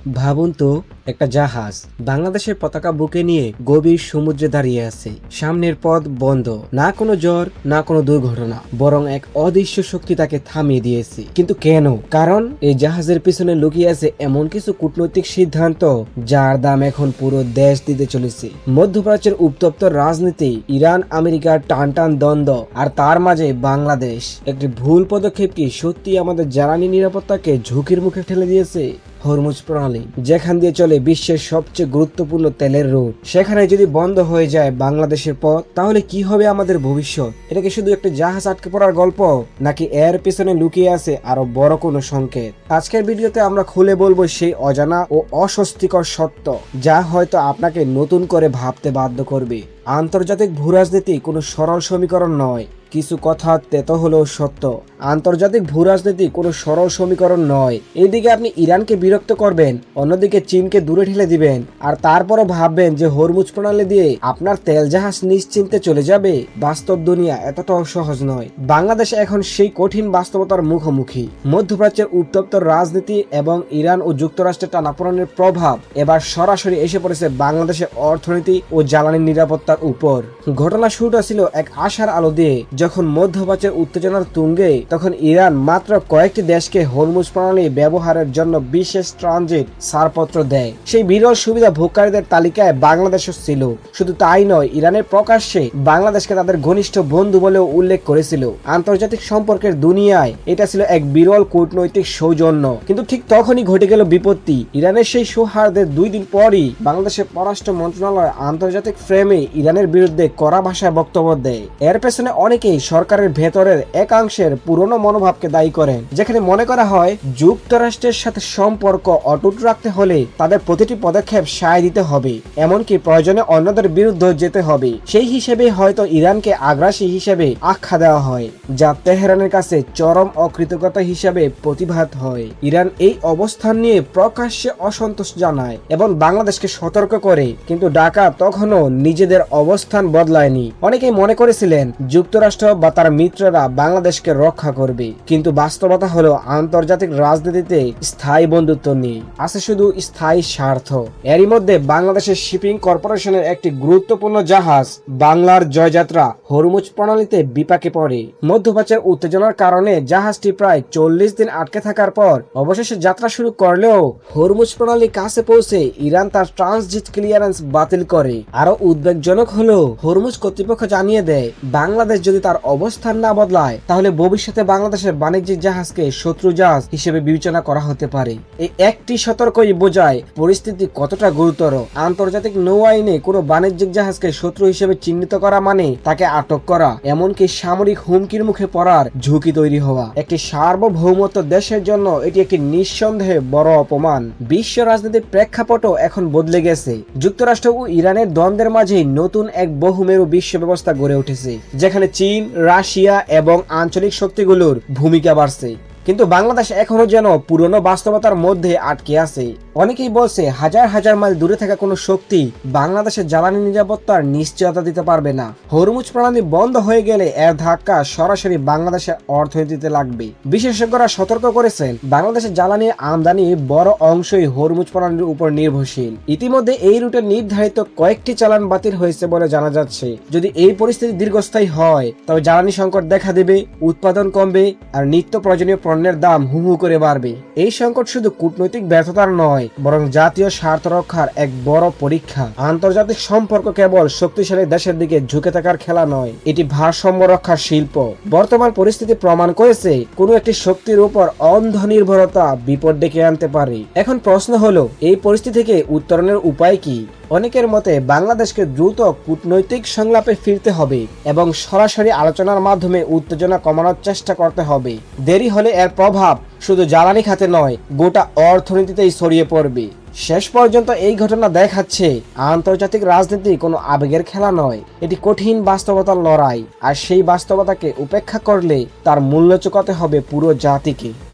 ভাবুন তো, একটা জাহাজ বাংলাদেশের পতাকা বুকে নিয়ে গভীর সমুদ্রে দাঁড়িয়ে আছে। সামনের পথ বন্ধ, না কোনো জ্বর না কোনো দুর্ঘটনা, বরং এক অদৃশ্য শক্তি তাকে থামিয়ে দিয়েছে। কিন্তু কেন? কারণ এই জাহাজের পিছনে লুকিয়ে আছে এমন কিছু কূটনৈতিক সিদ্ধান্ত যার দাম এখন পুরো দেশ দিতে চলেছে। মধ্যপ্রাচ্যের উত্তপ্ত রাজনীতি, ইরান আমেরিকার টানটান দ্বন্দ্ব, আর তার মাঝে বাংলাদেশ। একটি ভুল পদক্ষেপ কি সত্যি আমাদের জ্বালানি নিরাপত্তাকে ঝুঁকির মুখে ঠেলে দিয়েছে? হরমুজ প্রণালী, যেখান দিয়ে চলে বিশ্বের সবচেয়ে গুরুত্বপূর্ণ তেলের রুট, সেখানে যদি বন্ধ হয়ে যায় বাংলাদেশের পথ, তাহলে কি হবে আমাদের ভবিষ্যৎ? এটা কি শুধু একটা জাহাজ আটকে পড়ার গল্প, নাকি এর পেছনে লুকিয়ে আছে আরো বড় কোনো সংকেত? আজকের ভিডিওতে আমরা খুলে বলবো সেই অজানা ও অস্বস্তিকর সত্য, যা হয়তো আপনাকে নতুন করে ভাবতে বাধ্য করবে। আন্তর্জাতিক ভূরাজনীতি কোনো সরল সমীকরণ নয়। কিছু কথা তেতো হলেও সত্য। আন্তর্জাতিক ভূরাজনীতি কোনো সরল সমীকরণ নয়। এইদিকে আপনি ইরানকে বিরক্ত করবেন, অন্যদিকে চীনকে দূরে ঠেলে দিবেন, আর তারপরও ভাববেন যে হরমুজ প্রণালী দিয়ে আপনার তেল জাহাজ নিশ্চিন্তে চলে যাবে। বাস্তব দুনিয়া এতটাও সহজ নয়। বাংলাদেশ এখন সেই কঠিন বাস্তবতার মুখোমুখি। মধ্যপ্রাচ্যের উত্তপ্ত রাজনীতি এবং ইরান ও যুক্তরাষ্ট্রের টানাপোড়েনের প্রভাব এবার সরাসরি এসে পড়েছে বাংলাদেশের অর্থনীতি ও জ্বালানি নিরাপত্তার উপর। ঘটনা শুরুটা ছিল এক আশার আলো দিয়ে। যখন মধ্যপ্রাচ্যের উত্তেজনার তুঙ্গে, তখন ইরান মাত্র কয়েকটি দেশকে হরমুজ প্রণালী ব্যবহারের জন্য বিশেষ ট্রানজিট ছাড়পত্র দেয়। সেই বিরল সুবিধা ভোগকারীদের তালিকায় বাংলাদেশও ছিল। শুধু তাই নয়, ইরানের প্রকাশ্যে বাংলাদেশকে তাদের ঘনিষ্ঠ বন্ধু বলেও উল্লেখ করেছিল। আন্তর্জাতিক সম্পর্কের দুনিয়ায় এটা ছিল এক বিরল কূটনৈতিক সৌজন্য। কিন্তু ঠিক তখনই ঘটে গেল বিপত্তি। ইরানের সেই সৌহার্দের 2 দিন পরই বাংলাদেশের পররাষ্ট্র মন্ত্রণালয় আন্তর্জাতিক ফ্রেমে ইরানের বিরুদ্ধে কড়া ভাষায় বক্তব্য দেয়। এর পেছনে অনেকেই সরকারের ভেতরের একাংশের পুরনো মনোভাবকে দায়ী করেন, যেখানে মনে করা হয় যুক্তরাষ্ট্রের সাথে সম্পর্ক অটুট রাখতে হলে তাদের প্রতিটি পদক্ষেপ সায় দিতে হবে, এমনকি প্রয়োজনে অন্যদের বিরুদ্ধে যেতে হবে। সেই হিসেবে হয়তো ইরানকে আগ্রাসী হিসেবে আখ্যা দেওয়া হয়, যা তেহরানের কাছে চরম অকৃতজ্ঞতা হিসেবে প্রতিভাত হয়। ইরান এই অবস্থান নিয়ে প্রকাশ্যে অসন্তোষ জানায় এবং বাংলাদেশকে সতর্ক করে, কিন্তু ঢাকা তখনও নিজেদের অবস্থান বদলায়নি। অনেকেই মনে করেছিলেন যুক্তরাষ্ট্র বা তার মিত্ররা বাংলাদেশকে রক্ষা করবে, কিন্তু বাস্তবতা হলো আন্তর্জাতিক রাজনীতিতে স্থায়ী বন্ধুত্ব নেই, আছে শুধু স্থায়ী স্বার্থ। এরই মধ্যে বাংলাদেশের শিপিং কর্পোরেশনের একটি গুরুত্বপূর্ণ জাহাজ বাংলার জয়যাত্রা হরমুজ প্রণালীতে বিপাকে পড়ে। মধ্যপ্রাচ্যের উত্তেজনার কারণে জাহাজটি প্রায় 40 দিন আটকে থাকার পর অবশেষে যাত্রা শুরু করলেও হরমুজ প্রণালী কাছে পৌঁছে ইরান তার ট্রানজিট ক্লিয়ারেন্স বাতিল করে। আরো উদ্বেগজনক হলো, হরমুজ কর্তৃপক্ষ জানিয়ে দেয় বাংলাদেশ যদি তার অবস্থান না বদলায়, তাহলে ভবিষ্যতে বাংলাদেশের বাণিজ্যিক জাহাজকে শত্রু জাহাজ হিসেবে বিবেচনা করা হতে পারে। এই একটি সতর্কই বোঝায় পরিস্থিতি কতটা গুরুতর। আন্তর্জাতিক নৌ আইনে কোনো বাণিজ্যিক জাহাজকে শত্রু হিসেবে চিহ্নিত করা মানে তাকে আটক করা, এমনকি সামরিক হুমকির মুখে পড়ার ঝুঁকি তৈরি হওয়া। একটি সার্বভৌমত্ব দেশের জন্য এটি একটি নিঃসন্দেহে বড় অপমান। বিশ্ব রাজনীতির প্রেক্ষাপটও এখন বদলে গেছে। যুক্তরাষ্ট্র ও ইরানের দ্বন্দ্বের মাঝে নতুন এক বহুমেরু বিশ্ব ব্যবস্থা গড়ে উঠেছে, যেখানে চীন, রাশিয়া এবং আঞ্চলিক শক্তিগুলোর ভূমিকা বাড়ছে। কিন্তু বাংলাদেশ এখনো যেন পুরনো বাস্তবতার মধ্যে আটকে আছে। অনেকেই বলছে হাজার হাজার মাইল দূরে থাকা কোনো শক্তি বাংলাদেশের জ্বালানি নিরাপত্তার নিশ্চয়তা দিতে পারবে না। হরমুজ প্রণালী বন্ধ হয়ে গেলে এর ধাক্কা সরাসরি বাংলাদেশের অর্থনীতিতে লাগবে। বিশেষজ্ঞরা সতর্ক করেছেন, বাংলাদেশের জ্বালানি আমদানি বড় অংশই হরমুজ প্রণালীর উপর নির্ভরশীল। ইতিমধ্যে এই রুটে নির্ধারিত কয়েকটি চালান বাতিল হয়েছে বলে জানা যাচ্ছে। যদি এই পরিস্থিতি দীর্ঘস্থায়ী হয়, তবে জ্বালানি সংকট দেখা দেবে, উৎপাদন কমবে, আর নিত্য প্রয়োজনীয় পণ্যের দাম হু হু করে বাড়বে। এই সংকট শুধু কূটনৈতিক ব্যর্থতার নয়, বরং জাতীয় স্বার্থ রক্ষার এক বড় পরীক্ষা। আন্তর্জাতিক সম্পর্ক কেবল শক্তিশালী দেশের দিকে ঝুঁকে থাকার খেলা নয়, এটি ভারসাম্য রক্ষার শিল্প। বর্তমান পরিস্থিতি প্রমাণ করেছে কোনো একটি শক্তির উপর অন্ধ নির্ভরতা বিপদ ডেকে আনতে পারে। এখন প্রশ্ন হলো, এই পরিস্থিতি থেকে উত্তরণের উপায় কি? অনেকের মতে বাংলাদেশকে দ্রুত কূটনৈতিক সংলাপে ফিরতে হবে এবং সরাসরি আলোচনার মাধ্যমে উত্তেজনা কমানোর চেষ্টা করতে হবে। দেরি হলে এর প্রভাব শুধু জ্বালানি খাতে নয়, গোটা অর্থনীতিতেই ছড়িয়ে পড়বে। শেষ পর্যন্ত এই ঘটনা দেখাচ্ছে আন্তর্জাতিক রাজনীতি কোনো আবেগের খেলা নয়, এটি কঠিন বাস্তবতার লড়াই। আর সেই বাস্তবতাকে উপেক্ষা করলে তার মূল্য চুকাতে হবে পুরো জাতিকে।